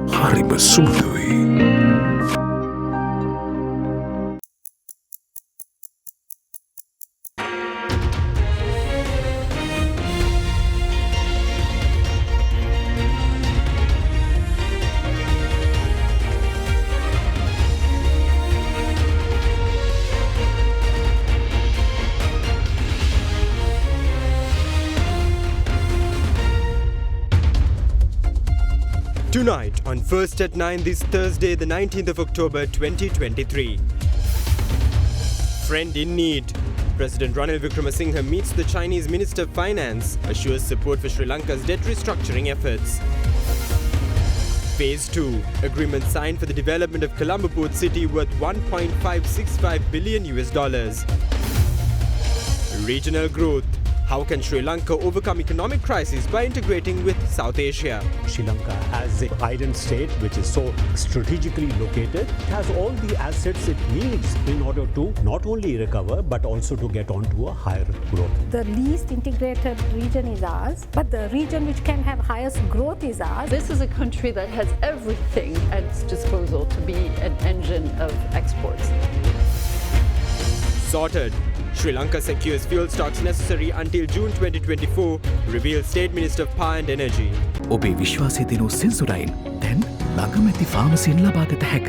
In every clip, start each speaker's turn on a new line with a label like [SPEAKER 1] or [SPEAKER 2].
[SPEAKER 1] හරිම සුමුදුයි.
[SPEAKER 2] Tonight on First at 9 this Thursday, the 19th of October 2023. Friend in need. President Ranil Wickremesinghe meets the Chinese Minister of Finance, assures support for Sri Lanka's debt restructuring efforts. Phase 2. Agreement signed for the development of Colombo port city worth $1.565 billion. Regional growth. How can Sri Lanka overcome economic crisis by integrating with South Asia?
[SPEAKER 3] Sri Lanka as an island state which is so strategically located has all the assets it needs in order to not only recover but also to get onto a higher growth.
[SPEAKER 4] The least integrated region is ours, but the region which can have highest growth is ours.
[SPEAKER 5] This is a country that has everything at its disposal to be an engine of exports.
[SPEAKER 2] Sorted. Sri Lanka secures fuel stocks necessary until June 2024, reveals State Minister of Power and Energy.
[SPEAKER 1] ඔබේ විශ්වාසය දෙනු සෙන්සුරයින් දැන් ළඟමැති ෆාමසියෙන් ලබාගත හැක.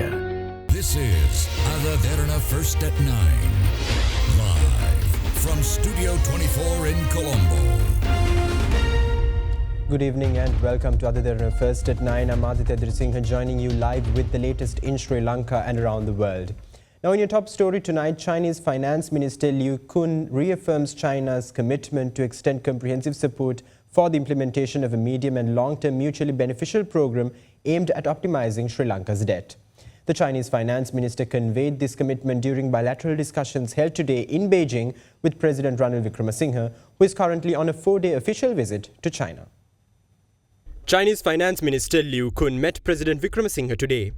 [SPEAKER 6] This is AdaDerana First at 9. Live from Studio 24 in Colombo.
[SPEAKER 2] Good evening and welcome to AdaDerana First at 9. I'm AdaDerana joining you live with the latest in Sri Lanka and around the world. Now in your top story tonight, Chinese Finance Minister Liu Kun reaffirms China's commitment to extend comprehensive support for the implementation of a medium and long-term mutually beneficial program aimed at optimizing Sri Lanka's debt. The Chinese Finance Minister conveyed this commitment during bilateral discussions held today in Beijing with President Ranil Wickremesinghe, who is currently on a 4-day official visit to China. Chinese Finance Minister Liu Kun met President Wickremesinghe today.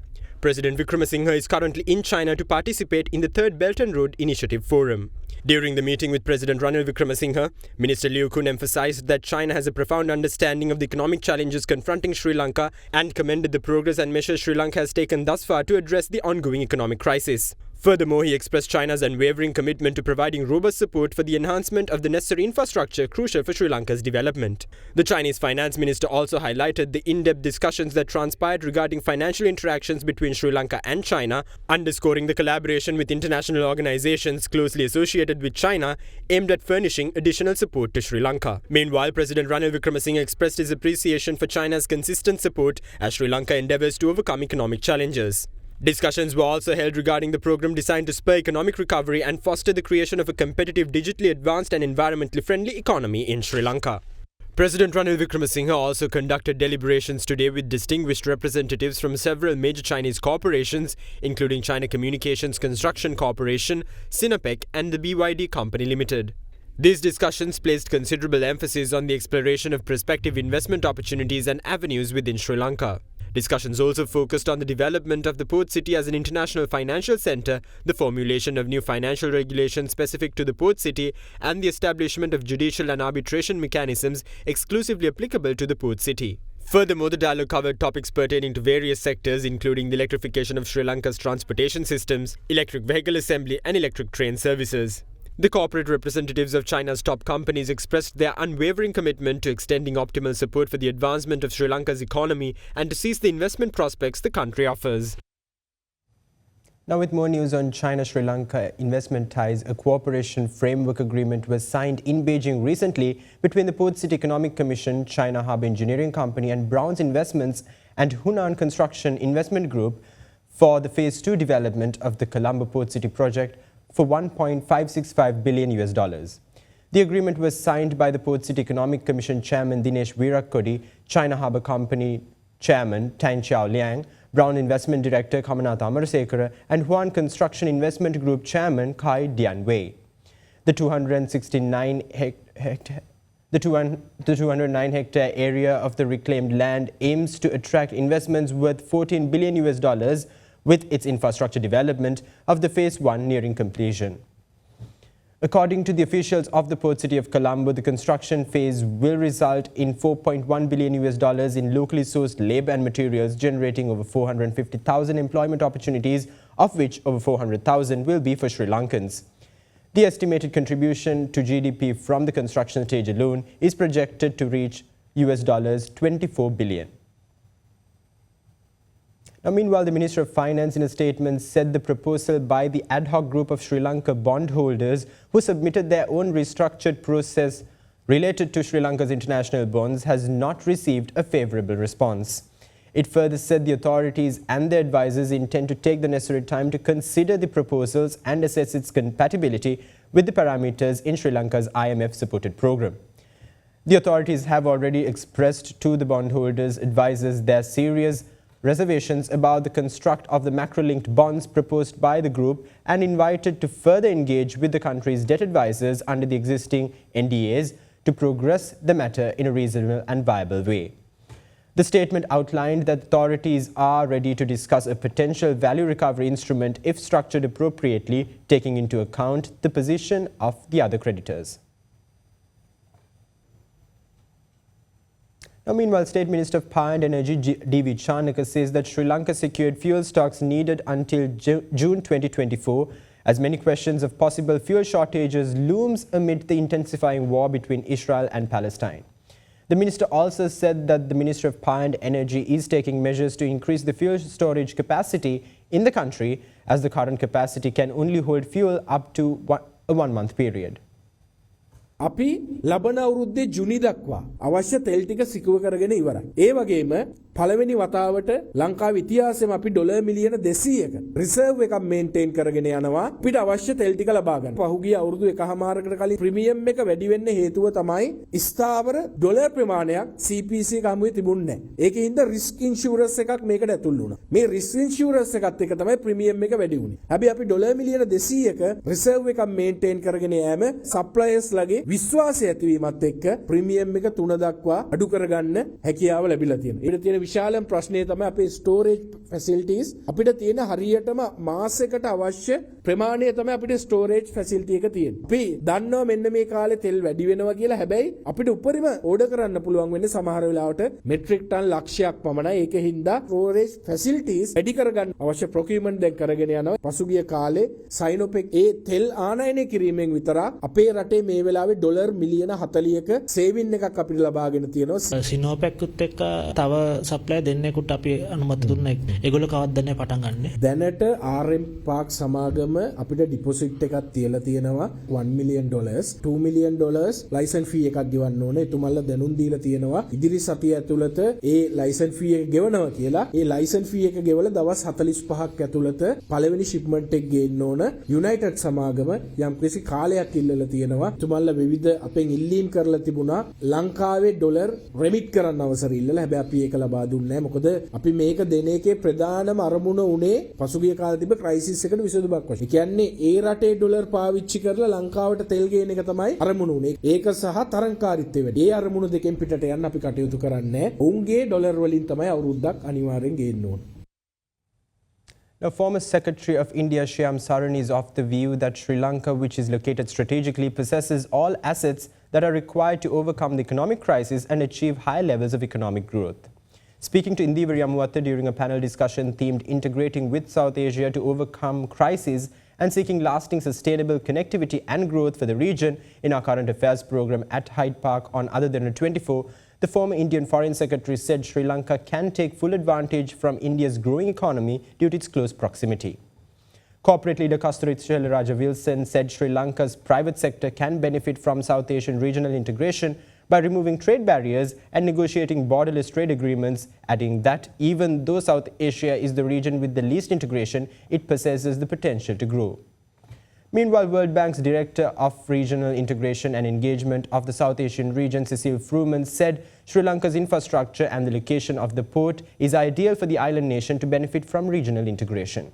[SPEAKER 2] President Wickremesinghe is currently in China to participate in the Third Belt and Road Initiative Forum. During the meeting with President Ranil Wickremesinghe, Minister Liu Kun emphasized that China has a profound understanding of the economic challenges confronting Sri Lanka and commended the progress and measures Sri Lanka has taken thus far to address the ongoing economic crisis. Furthermore, he expressed China's unwavering commitment to providing robust support for the enhancement of the necessary infrastructure crucial for Sri Lanka's development. The Chinese finance minister also highlighted the in-depth discussions that transpired regarding financial interactions between Sri Lanka and China, underscoring the collaboration with international organizations closely associated with China aimed at furnishing additional support to Sri Lanka. Meanwhile, President Ranil Wickremesinghe expressed his appreciation for China's consistent support as Sri Lanka endeavors to overcome economic challenges. Discussions were also held regarding the program designed to spur economic recovery and foster the creation of a competitive, digitally advanced and environmentally friendly economy in Sri Lanka. President Ranil Wickremesinghe also conducted deliberations today with distinguished representatives from several major Chinese corporations, including China Communications Construction Corporation, Sinopec and the BYD Company Limited. These discussions placed considerable emphasis on the exploration of prospective investment opportunities and avenues within Sri Lanka. Discussions also focused on the development of the port city as an international financial center, the formulation of new financial regulations specific to the port city, and the establishment of judicial and arbitration mechanisms exclusively applicable to the port city. Furthermore, the dialogue covered topics pertaining to various sectors, including the electrification of Sri Lanka's transportation systems, electric vehicle assembly, and electric train services. The corporate representatives of China's top companies expressed their unwavering commitment to extending optimal support for the advancement of Sri Lanka's economy and to seize the investment prospects the country offers. Now with more news on China-Sri Lanka investment ties, a cooperation framework agreement was signed in Beijing recently between the Port City Economic Commission, China Harbour Engineering Company and Brown's Investments and Hunan Construction Investment Group for the Phase 2 development of the Colombo Port City project for $1.565 billion. The agreement was signed by the Port City Economic Commission Chairman Dinesh Virakodi, China Harbour Company Chairman Tan Chiao Liang, Brown Investment Director Kamanatha Amarasekara and Huan Construction Investment Group Chairman Kai Dian Wei. The 209-hectare area of the reclaimed land aims to attract investments worth $14 billion with its infrastructure development of the Phase 1 nearing completion. According to the officials of the port city of Colombo, the construction phase will result in $4.1 billion in locally sourced labor and materials, generating over 450,000 employment opportunities, of which over 400,000 will be for Sri Lankans. The estimated contribution to GDP from the construction stage alone is projected to reach $24 billion. Now, meanwhile, the Minister of Finance in a statement said the proposal by the ad hoc group of Sri Lanka bondholders who submitted their own restructured process related to Sri Lanka's international bonds has not received a favourable response. It further said the authorities and their advisors intend to take the necessary time to consider the proposals and assess its compatibility with the parameters in Sri Lanka's IMF-supported programme. The authorities have already expressed to the bondholders' advisors their serious reservations about the construct of the macro-linked bonds proposed by the group and invited to further engage with the country's debt advisors under the existing NDAs to progress the matter in a reasonable and viable way. The statement outlined that authorities are ready to discuss a potential value recovery instrument if structured appropriately, taking into account the position of the other creditors. Now, meanwhile, State Minister of Power and Energy D.V. Chanaka says that Sri Lanka secured fuel stocks needed until June 2024, as many questions of possible fuel shortages looms amid the intensifying war between Israel and Palestine. The minister also said that the Ministry of Power and Energy is taking measures to increase the fuel storage capacity in the country, as the current capacity can only hold fuel up to a one-month period.
[SPEAKER 7] අපි ලබන අවුරුද්දේ ජුනි දක්වා අවශ්‍ය තෙල් ටික සිකුව කරගෙන ඉවරයි. ඒ වගේම පළවෙනි වතාවට ලංකාවේ ඉතිහාසෙම අපි ඩොලර් මිලියන 200ක රිසර්ව් එකක් මේන්ටේන් කරගෙන යනවා අපිට අවශ්‍ය තෙල් ටික ලබා ගන්න. පහුගිය අවුරුදු එකහමාරකට කලින් ප්‍රීමියම් එක වැඩි වෙන්න හේතුව තමයි ස්ථාවර ඩොලර් ප්‍රමාණයක් CPC එක හමුවේ තිබුණේ නැහැ. ඒකේ හින්දා රිස්ක් ඉන්ෂුරන්ස් එකක් මේකට ඇතුල් වුණා. මේ රිස්ක් ඉන්ෂුරන්ස් එකත් එක තමයි ප්‍රීමියම් එක වැඩි වුණේ. හැබැයි අපි ඩොලර් මිලියන 200ක රිසර්ව් එකක් මේන්ටේන් කරගෙන යෑම සප්ලයර්ස් ලගේ විශ්වාසය ඇතිවීමත් එක්ක ප්‍රීමියම් එක 3 දක්වා අඩු කරගන්න හැකියාව ලැබිලා තියෙනවා. ඊට තියෙන විශාලම ප්‍රශ්නය තමයි අපේ ස්ටෝරේජ් ෆැසිලිටිස් අපිට තියෙන හරියටම මාසයකට අවශ්‍ය ප්‍රමාණය තමයි අපිට ස්ටෝරේජ් ෆැසිලිටි එක තියෙන්නේ. අපි දන්නවා මෙන්න මේ කාලේ තෙල් වැඩි වෙනවා කියලා. හැබැයි අපිට උඩරිම ඕඩර් කරන්න පුළුවන් වෙන්නේ සමහර වෙලාවට මෙට්‍රික් ටන් ලක්ෂයක් පමණයි. ඒක හින්දා ස්ටෝරේජ් ෆැසිලිටිස් වැඩි කරගන්න අවශ්‍ය ප්‍රොකියුමන්ට් දැන් කරගෙන යනවා. පසුගිය කාලේ සයිනොපෙක් ඒ තෙල් ආනයනය කිරීමෙන් විතරක් අපේ රටේ මේ වෙලාවේ ඩොලර් මිලියන 40ක සේවින් එකක් අපිට ලබාගෙන තියෙනවා.
[SPEAKER 8] සිනෝපෙක්කුත් එක්ක තව සප්ලයි දෙන්නෙකුට අපි අනුමැති දුන්නා. ඒගොල්ලෝ කවද්ද දැන් පටන් ගන්නෙ? දැනට RM පාක් සමාගම අපිට ඩිපොසිට් එකක් තියලා තියෙනවා $1 million, $2 million ලයිසන්ස් ෆී එකක් ගෙවන්න ඕනේ. එතුමන්ලා දැනුම් දීලා තියෙනවා ඉදිරි සතිය ඇතුළත ඒ ලයිසන්ස් ෆී එක ගෙවනවා කියලා. ඒ ලයිසන්ස් ෆී එක ගෙවලා දවස් 45ක් ඇතුළත පළවෙනි ෂිප්මන්ට් එක ගේන්න ඕන. යුනයිටඩ් සමාගම යම්කිසි කාලයක් ඉල්ලලා තියෙනවා. එතුමන්ලා විවිධ අපෙන් ඉල්ලීම් කරලා තිබුණා ලංකාවේ ඩොලර් රෙමිට් කරන්න අවසර ඉල්ලලා. හැබැයි අපි ඒක ලබා දුන්නේ නැහැ. මොකද අපි මේක දෙන එකේ ප්‍රධානම අරමුණ උනේ පසුගිය කාලේ තිබ්බ ක්‍රයිසිස් එකට විසඳුමක් වශයෙන්. ඒ කියන්නේ ඒ රටේ ඩොලර් පාවිච්චි කරලා ලංකාවට තෙල් ගේන එක තමයි අරමුණ උනේ. ඒක සහ තරංකාරීත්වය වැඩි. ඒ අරමුණ දෙකෙන් පිටට යන්න අපි කටයුතු කරන්නේ. උන්ගේ ඩොලර් වලින් තමයි අවුරුද්දක් අනිවාර්යෙන් ගේන්න ඕන.
[SPEAKER 2] Now, former Secretary of India Shyam Saran is of the view that Sri Lanka, which is located strategically, possesses all assets that are required to overcome the economic crisis and achieve high levels of economic growth. Speaking to Indivar Yamuwatha during a panel discussion themed Integrating with South Asia to Overcome Crisis and Seeking Lasting Sustainable Connectivity and Growth for the region in our current affairs program at Hyde Park on AdaDerana 24, the former Indian Foreign Secretary said Sri Lanka can take full advantage from India's growing economy due to its close proximity. Corporate leader Kasturi Raja Wilson said Sri Lanka's private sector can benefit from South Asian regional integration by removing trade barriers and negotiating borderless trade agreements, adding that even though South Asia is the region with the least integration, it possesses the potential to grow. Meanwhile, World Bank's Director of Regional Integration and Engagement of the South Asian region, Cecile Fruman, said Sri Lanka's infrastructure and the location of the port is ideal for the island nation to benefit from regional integration.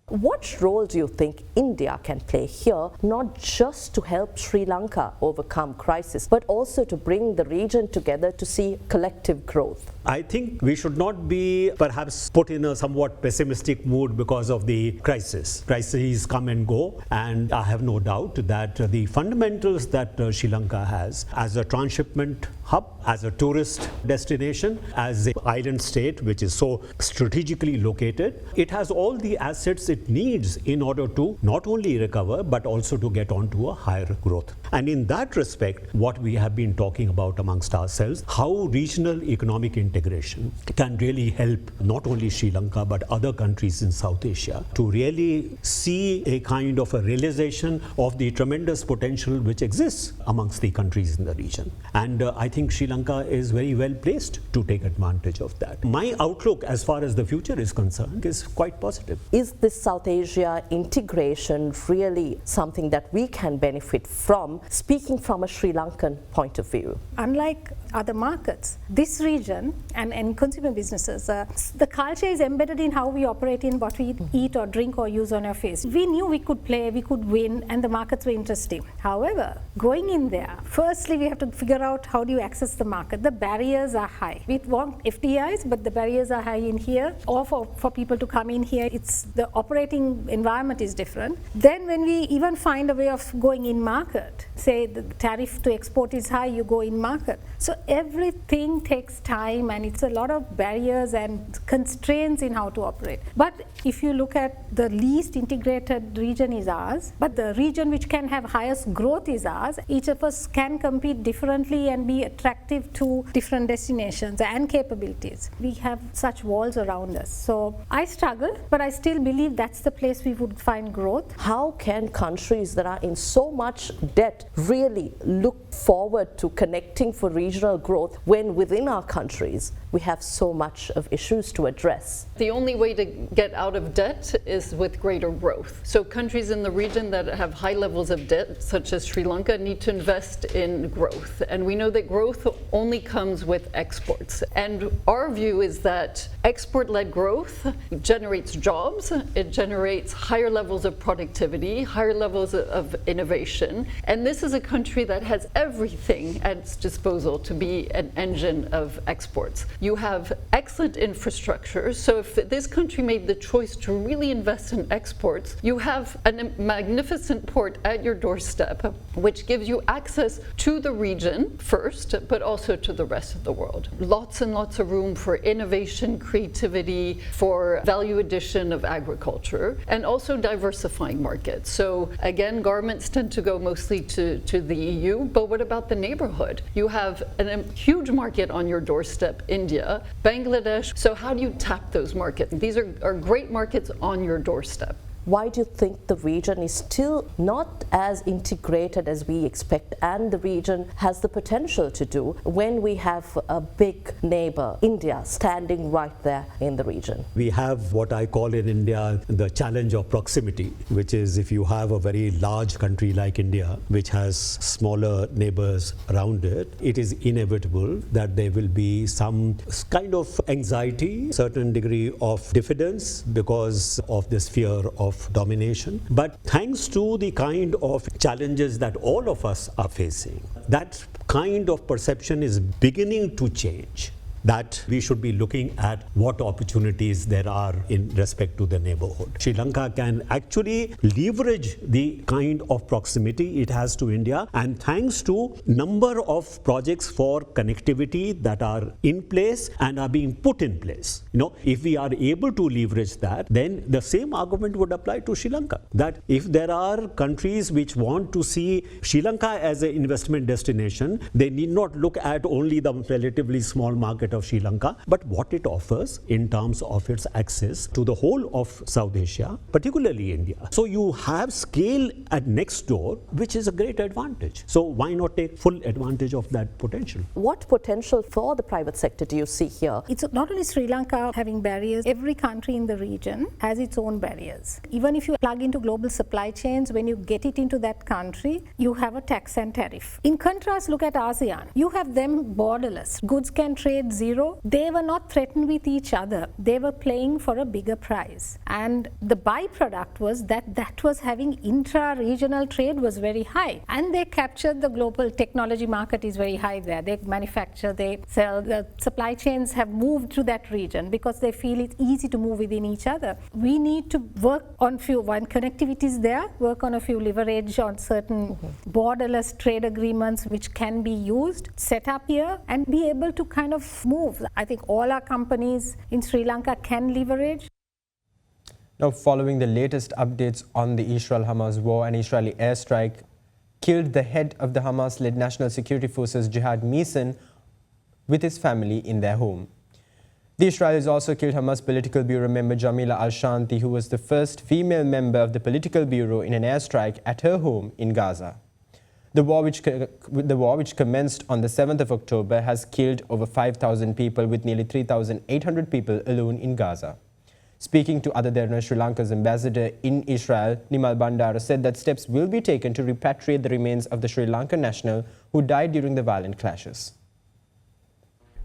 [SPEAKER 9] What role do you think India can play here, not just to help Sri Lanka overcome crisis, but also to bring the region together to see collective growth?
[SPEAKER 3] I think we should not be perhaps put in a somewhat pessimistic mood because of the crisis. Crises come and go, and I have no doubt that the fundamentals that Sri Lanka has as a transshipment hub, as a tourist destination, as an island state which is so strategically located, it has all the assets it needs in order to not only recover but also to get onto a higher growth. And in that respect, what we have been talking about amongst ourselves, how regional economic integration can really help not only Sri Lanka but other countries in South Asia to really see a kind of a realization of the tremendous potential which exists amongst the countries in the region. And I think Sri Lanka is very well placed to take advantage of that. My outlook as far as the future is concerned is quite positive.
[SPEAKER 9] Is this South Asia integration really something that we can benefit from, speaking from a Sri Lankan point of view?
[SPEAKER 4] Unlike other markets, this region and consumer businesses, the culture is embedded in how we operate, in what we eat or drink or use on our face. We knew we could play, we could win, and the markets were interesting. However, going in there, firstly we have to figure out how do you access the market. The barriers are high. We want FDIs, but the barriers are high in here, or for people to come in here, it's the operating environment is different. Then when we even find a way of going in market, say the tariff to export is high, you go in market. So everything takes time, and it's a lot of barriers and constraints in how to operate. But if you look at the least integrated region is ours, but the region which can have highest growth is ours. Each of us can compete differently and be attractive to different destinations and capabilities. We have such walls around us. So I struggle, but I still believe that's the place we would find growth.
[SPEAKER 9] How can countries that are in so much debt really look forward to connecting for regional growth when within our countries we have so much of issues to address?
[SPEAKER 5] The only way to get out of debt is with greater growth. So countries in the region that have high levels of debt, such as Sri Lanka, need to invest in growth. And we know that growth only comes with exports. And our view is that export-led growth generates jobs, it generates higher levels of productivity, higher levels of innovation. And this is a country that has everything at its disposal to be an engine of exports. You have excellent infrastructure, so if this country made the choice to really invest in exports, you have a magnificent port at your doorstep, which gives you access to the region first, but also to the rest of the world. Lots and lots of room for innovation, creativity, for value addition of agriculture, and also diversifying markets. So again, garments tend to go mostly to the EU, but what about the neighborhood? You have a huge market on your doorstep, India, Bangladesh. So how do you tap those markets? These are great markets on your doorstep.
[SPEAKER 9] Why do you think the region is still not as integrated as we expect, and the region has the potential to do when we have a big neighbor, India, standing right there in the region?
[SPEAKER 3] We have what I call in India the challenge of proximity, which is if you have a very large country like India, which has smaller neighbors around it, it is inevitable that there will be some kind of anxiety, certain degree of diffidence because of this fear of domination. But thanks to the kind of challenges that all of us are facing, that kind of perception is beginning to change. That we should be looking at what opportunities there are in respect to the neighborhood. Sri Lanka can actually leverage the kind of proximity it has to India, and thanks to number of projects for connectivity that are in place and are being put in place. If we are able to leverage that, then the same argument would apply to Sri Lanka. That if there are countries which want to see Sri Lanka as an investment destination, they need not look at only the relatively small market of Sri Lanka, but what it offers in terms of its access to the whole of South Asia, particularly India. So you have scale at next door, which is a great advantage. So why not take full advantage of that potential?
[SPEAKER 9] What potential for the private sector do you see here?
[SPEAKER 4] It's not only Sri Lanka having barriers, every country in the region has its own barriers. Even if you plug into global supply chains, when you get it into that country, you have a tax and tariff. In contrast, look at ASEAN. You have them borderless. Goods can trade zero, they were not threatened with each other. They were playing for a bigger prize. And the byproduct was that was having intra-regional trade was very high. And they captured the global technology market is very high there. They manufacture, they sell, the supply chains have moved to that region because they feel it's easy to move within each other. We need to work on few, when connectivity is there, work on a few leverage on certain borderless trade agreements which can be used, set up here and be able to kind of move. I think all our companies in Sri Lanka can leverage.
[SPEAKER 2] Now, following the latest updates on the Israel-Hamas war, an Israeli airstrike killed the head of the Hamas-led National Security Forces, Jihad Meeson, with his family in their home. The Israelis also killed Hamas Political Bureau member Jamila Al-Shanti, who was the first female member of the Political Bureau, in an airstrike at her home in Gaza. The war, which commenced on the 7th of October, has killed over 5,000 people, with nearly 3,800 people alone in Gaza. Speaking to AdaDerana, Sri Lanka's ambassador in Israel, Nimal Bandara, said that steps will be taken to repatriate the remains of the Sri Lankan national who died during the violent clashes.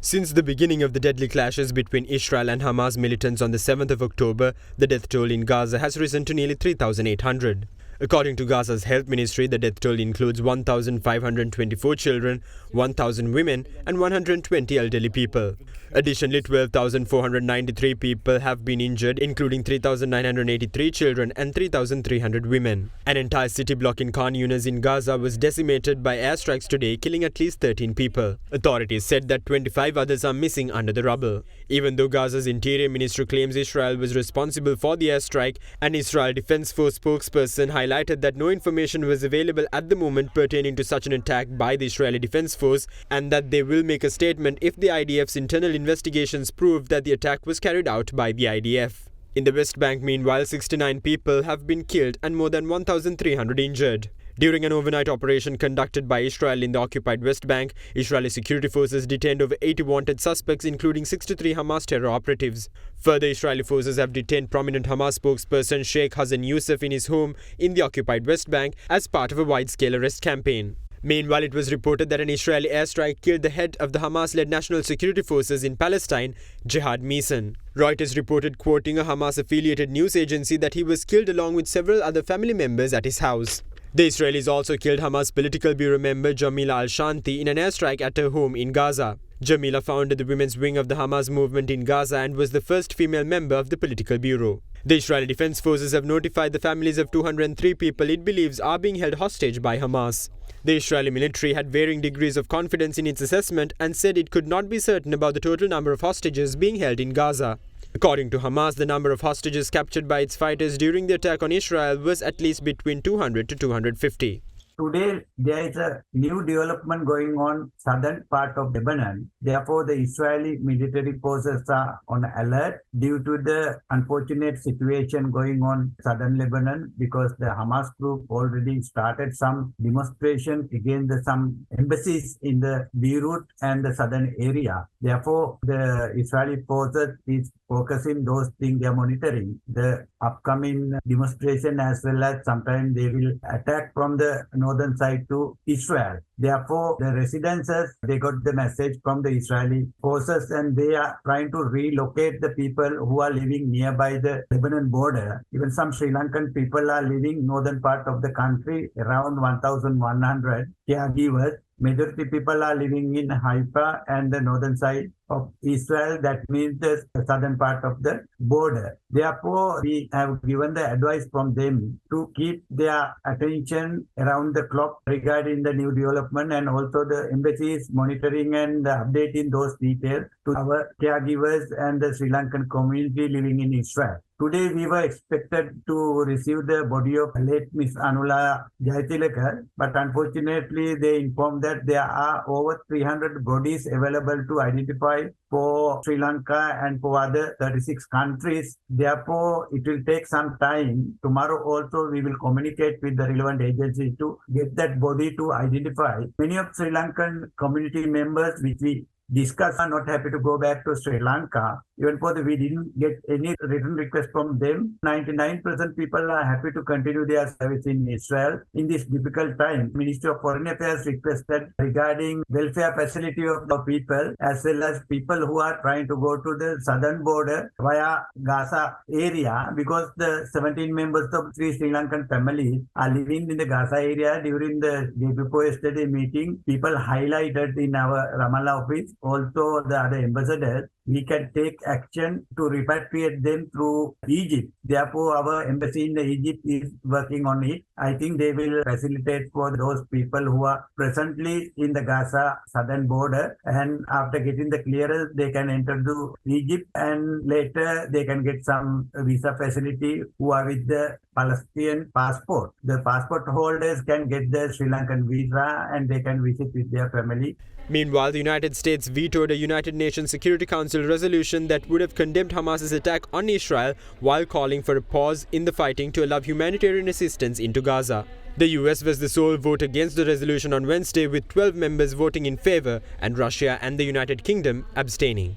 [SPEAKER 2] Since the beginning of the deadly clashes between Israel and Hamas militants on the 7th of October, the death toll in Gaza has risen to nearly 3,800. According to Gaza's health ministry, the death toll includes 1,524 children, 1,000 women and 120 elderly people. Additionally, 12,493 people have been injured, including 3,983 children and 3,300 women. An entire city block in Khan Yunis in Gaza was decimated by airstrikes today, killing at least 13 people. Authorities said that 25 others are missing under the rubble. Even though Gaza's interior ministry claims Israel was responsible for the airstrike, an Israel Defense Force spokesperson highlighted that no information was available at the moment pertaining to such an attack by the Israeli Defense Force, and that they will make a statement if the IDF's internal investigations prove that the attack was carried out by the IDF. In the West Bank, meanwhile, 69 people have been killed and more than 1,300 injured. During an overnight operation conducted by Israel in the occupied West Bank, Israeli security forces detained over 80 wanted suspects, including 63 Hamas terror operatives. Further, Israeli forces have detained prominent Hamas spokesperson Sheikh Hassan Youssef in his home in the occupied West Bank as part of a wide-scale arrest campaign. Meanwhile, it was reported that an Israeli airstrike killed the head of the Hamas-led National Security Forces in Palestine, Jihad Meeson. Reuters reported, quoting a Hamas-affiliated news agency, that he was killed along with several other family members at his house. The Israelis also killed Hamas Political Bureau member Jamila Al-Shanti in an airstrike at her home in Gaza. Jamila founded the women's wing of the Hamas movement in Gaza and was the first female member of the Political Bureau. The Israeli Defense Forces have notified the families of 203 people it believes are being held hostage by Hamas. The Israeli military had varying degrees of confidence in its assessment and said it could not be certain about the total number of hostages being held in Gaza. According to Hamas, the number of hostages captured by its fighters during the attack on Israel was at least between 200 to 250.
[SPEAKER 10] Today, there is a new development going on southern part of Lebanon. Therefore, the Israeli military forces are on alert due to the unfortunate situation going on southern Lebanon, because the Hamas group already started some demonstration against some embassies in the Beirut and the southern area. Therefore, the Israeli forces is focusing those things they are monitoring. The upcoming demonstration, as well as sometimes they will attack from the northern side to Israel. Therefore, the residences, they got the message from the Israeli forces and they are trying to relocate the people who are living nearby the Lebanon border. Even some Sri Lankan people are living northern part of the country, around 1,100 caregivers. Majority people are living in Haifa and the northern side of Israel, that means the southern part of the border. Therefore, we have given the advice from them to keep their attention around the clock regarding the new development, and also the embassies monitoring and updating those details to our caregivers and the Sri Lankan community living in Israel. Today, we were expected to receive the body of late Miss Anula Jayatilakar, but unfortunately, they informed that there are over 300 bodies available to identify for Sri Lanka and for other 36 countries. Therefore, it will take some time. Tomorrow also, we will communicate with the relevant agencies to get that body to identify. Many of Sri Lankan community members, which we discussed are not happy to go back to Sri Lanka. Even for we didn't get any written request from them. 99% people are happy to continue their service in Israel. In this difficult time, Ministry of Foreign Affairs requested regarding welfare facility of the people as well as people who are trying to go to the southern border via Gaza area, because the 17 members of 3 Sri Lankan families are living in the Gaza area. During the day before yesterday meeting, people highlighted in our Ramallah office, also the other ambassadors, we can take action to repatriate them through Egypt. Therefore, our embassy in Egypt is working on it. I think they will facilitate for those people who are presently in the Gaza southern border, and after getting the clearance, they can enter to Egypt, and later they can get some visa facility who are with the Palestinian passport. The passport holders can get the Sri Lankan visa and they can visit with their family.
[SPEAKER 11] Meanwhile, the United States vetoed a United Nations Security Council resolution that would have condemned Hamas's attack on Israel while calling for a pause in the fighting to allow humanitarian assistance into Gaza. The US was the sole vote against the resolution on Wednesday, with 12 members voting in favor and Russia and the United Kingdom abstaining.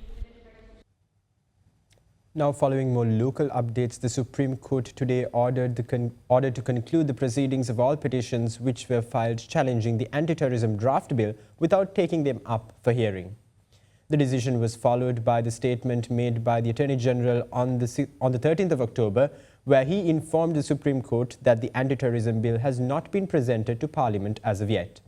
[SPEAKER 2] Now, following more local updates, the Supreme Court today ordered to conclude the proceedings of all petitions which were filed challenging the anti-terrorism draft bill without taking them up for hearing. The decision was followed by the statement made by the Attorney General on the 13th of October, where he informed the Supreme Court that the anti-terrorism bill has not been presented to Parliament as of yet.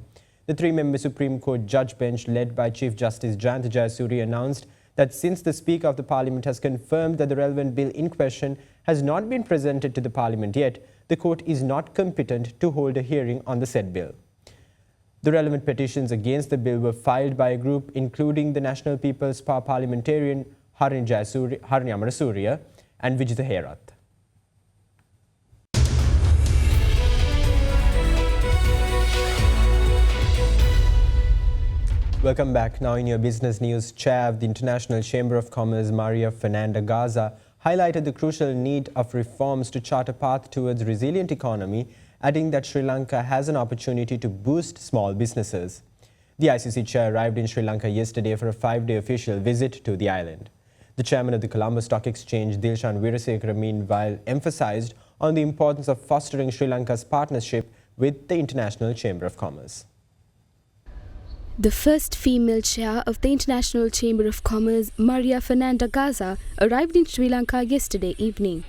[SPEAKER 2] The 3-member Supreme Court judge bench led by Chief Justice Jayanta Jayasuriya announced that since the Speaker of the Parliament has confirmed that the relevant bill in question has not been presented to the Parliament yet, the court is not competent to hold a hearing on the said bill. The relevant petitions against the bill were filed by a group including the National People's Power parliamentarian Harini Amarasuriya and Vijitha Herath. Welcome back. Now in your business news, Chair of the International Chamber of Commerce, Maria Fernanda Gaza, highlighted the crucial need of reforms to chart a path towards a resilient economy, adding that Sri Lanka has an opportunity to boost small businesses. The ICC chair arrived in Sri Lanka yesterday for a 5-day official visit to the island. The chairman of the Colombo Stock Exchange, Dilshan Weerasekara, meanwhile emphasized on the importance of fostering Sri Lanka's partnership with the International Chamber of Commerce.
[SPEAKER 12] The first female chair of the International Chamber of Commerce, Maria Fernanda Gaza, arrived in Sri Lanka yesterday evening.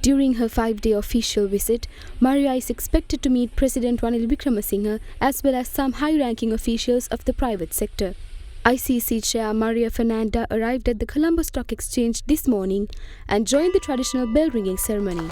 [SPEAKER 12] During her 5-day official visit, Maria is expected to meet President Ranil Wickremesinghe as well as some high-ranking officials of the private sector. ICC Chair Maria Fernanda arrived at the Colombo Stock Exchange this morning and joined the traditional bell-ringing ceremony.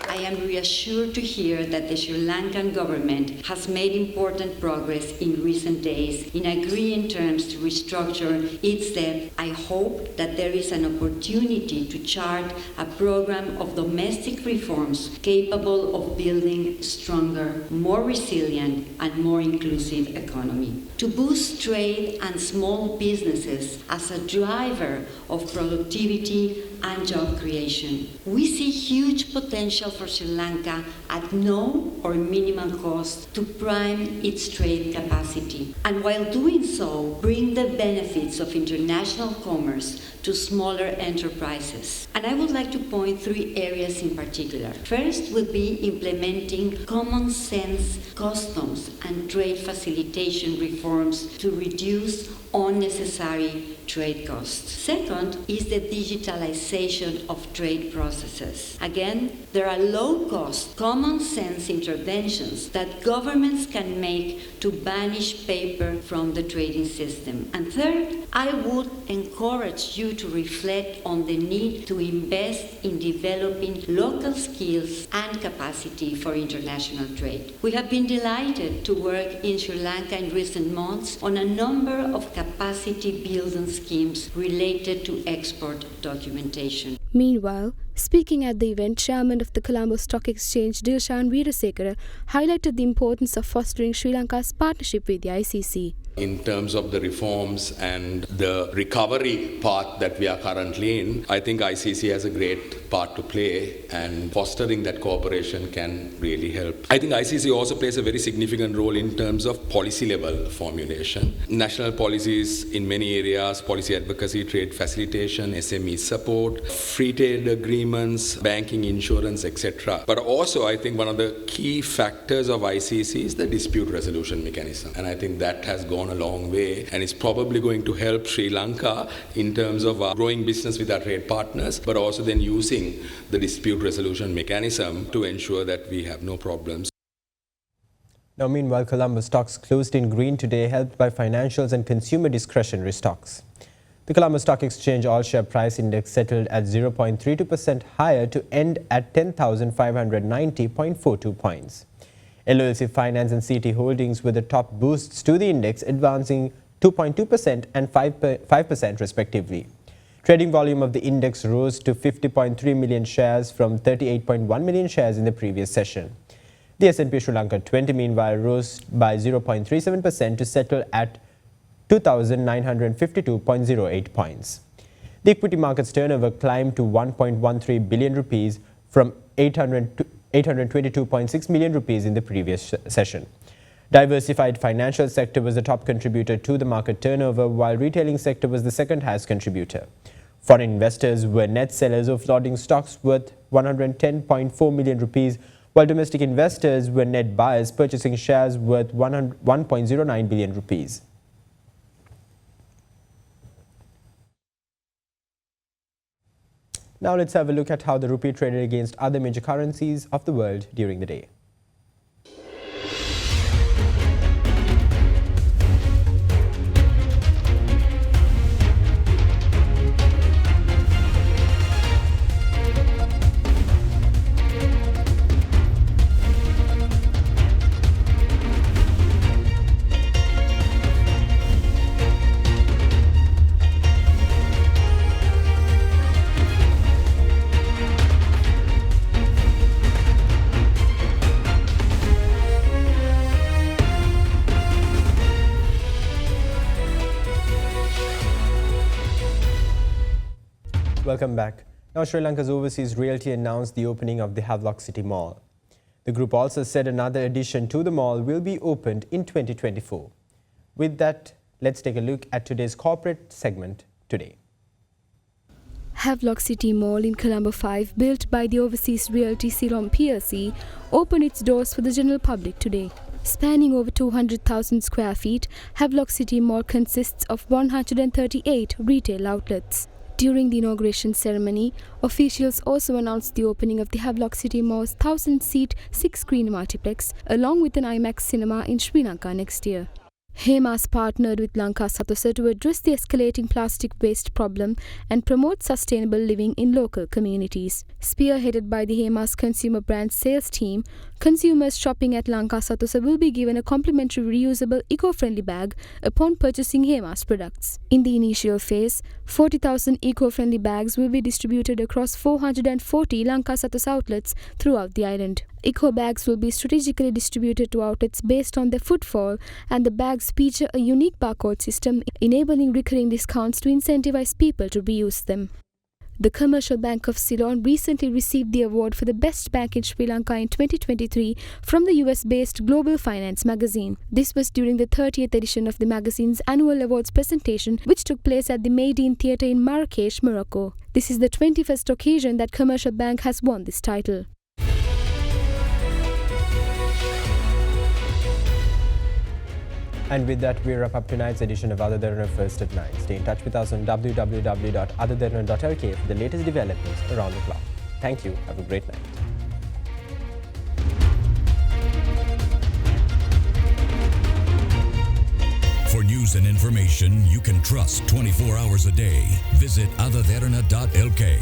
[SPEAKER 13] I am reassured to hear that the Sri Lankan government has made important progress in recent days in agreeing terms to restructure its debt. I hope that there is an opportunity to chart a program of domestic reforms capable of building a stronger, more resilient and more inclusive economy. To boost trade and small businesses as a driver of productivity and job creation. We see huge potential for Sri Lanka at no or minimal cost to prime its trade capacity, and while doing so, bring the benefits of international commerce to smaller enterprises. And I would like to point 3 areas in particular. First would be implementing common sense customs and trade facilitation reforms to reduce unnecessary trade costs. Second is the digitalization of trade processes. Again, there are low-cost, common-sense interventions that governments can make to banish paper from the trading system. And third, I would encourage you to reflect on the need to invest in developing local skills and capacity for international trade. We have been delighted to work in Sri Lanka in recent months on a number of capacity building schemes related to export documentation.
[SPEAKER 12] Meanwhile, speaking at the event, Chairman of the Colombo Stock Exchange, Dilshan Weerasekara, highlighted the importance of fostering Sri Lanka's partnership with the ICC.
[SPEAKER 14] in terms of the reforms and the recovery path that we are currently in, I think ICC has a great part to play, and fostering that cooperation can really help. I think ICC also plays a very significant role in terms of policy level formulation. National policies in many areas, policy advocacy, trade facilitation, SME support, free trade agreements, banking, insurance, etc. But also I think one of the key factors of ICC is the dispute resolution mechanism. And I think that has gone a long way and is probably going to help Sri Lanka in terms of growing business with our trade partners, but also then using the dispute resolution mechanism to ensure that we have no problems.
[SPEAKER 2] Now, meanwhile, Colombo stocks closed in green today, helped by financials and consumer discretionary stocks. The Colombo Stock Exchange All-Share Price Index settled at 0.32% higher to end at 10,590.42 points. LOLC Finance and CT Holdings were the top boosts to the index, advancing 2.2% and 5% respectively. Trading volume of the index rose to 50.3 million shares from 38.1 million shares in the previous session. The S&P Sri Lanka 20 meanwhile rose by 0.37% to settle at 2,952.08 points. The equity market's turnover climbed to 1.13 billion rupees from 822.6 million rupees in the previous session. Diversified financial sector was the top contributor to the market turnover, while retailing sector was the second highest contributor. Foreign investors were net sellers of floating stocks worth 110.4 million rupees, while domestic investors were net buyers, purchasing shares worth 1.09 billion rupees. Now let's have a look at how the rupee traded against other major currencies of the world during the day. Welcome back. Now, Sri Lanka's Overseas Realty announced the opening of the Havelock City Mall. The group also said another addition to the mall will be opened in 2024. With that, let's take a look at today's corporate segment today.
[SPEAKER 12] Havelock City Mall in Colombo 5, built by the Overseas Realty Ceylon PLC, opened its doors for the general public today. Spanning over 200,000 square feet, Havelock City Mall consists of 138 retail outlets. During the inauguration ceremony, officials also announced the opening of the Havelock City Mall's 1,000-seat 6-screen multiplex, along with an IMAX cinema in Sri Lanka next year. HEMAS partnered with Lanka Satosa to address the escalating plastic waste problem and promote sustainable living in local communities. Spearheaded by the HEMAS consumer brand sales team, consumers shopping at Lanka Satosa will be given a complimentary reusable eco-friendly bag upon purchasing HEMAS products. In the initial phase, 40,000 eco-friendly bags will be distributed across 440 Lanka Satosa outlets throughout the island. Eco bags will be strategically distributed to outlets based on their footfall, and the bags feature a unique barcode system enabling recurring discounts to incentivize people to reuse them. The Commercial Bank of Ceylon recently received the award for the Best Bank in Sri Lanka in 2023 from the US-based Global Finance magazine. This was during the 30th edition of the magazine's annual awards presentation, which took place at the Maydeen Theatre in Marrakesh, Morocco. This is the 21st occasion that Commercial Bank has won this title.
[SPEAKER 2] And with that, we wrap up tonight's edition of AdaDerana First at 9. Stay in touch with us on www.adaderana.lk for the latest developments around the clock. Thank you. Have a great night.
[SPEAKER 6] For news and information you can trust 24 hours a day, visit AdaDerana.lk.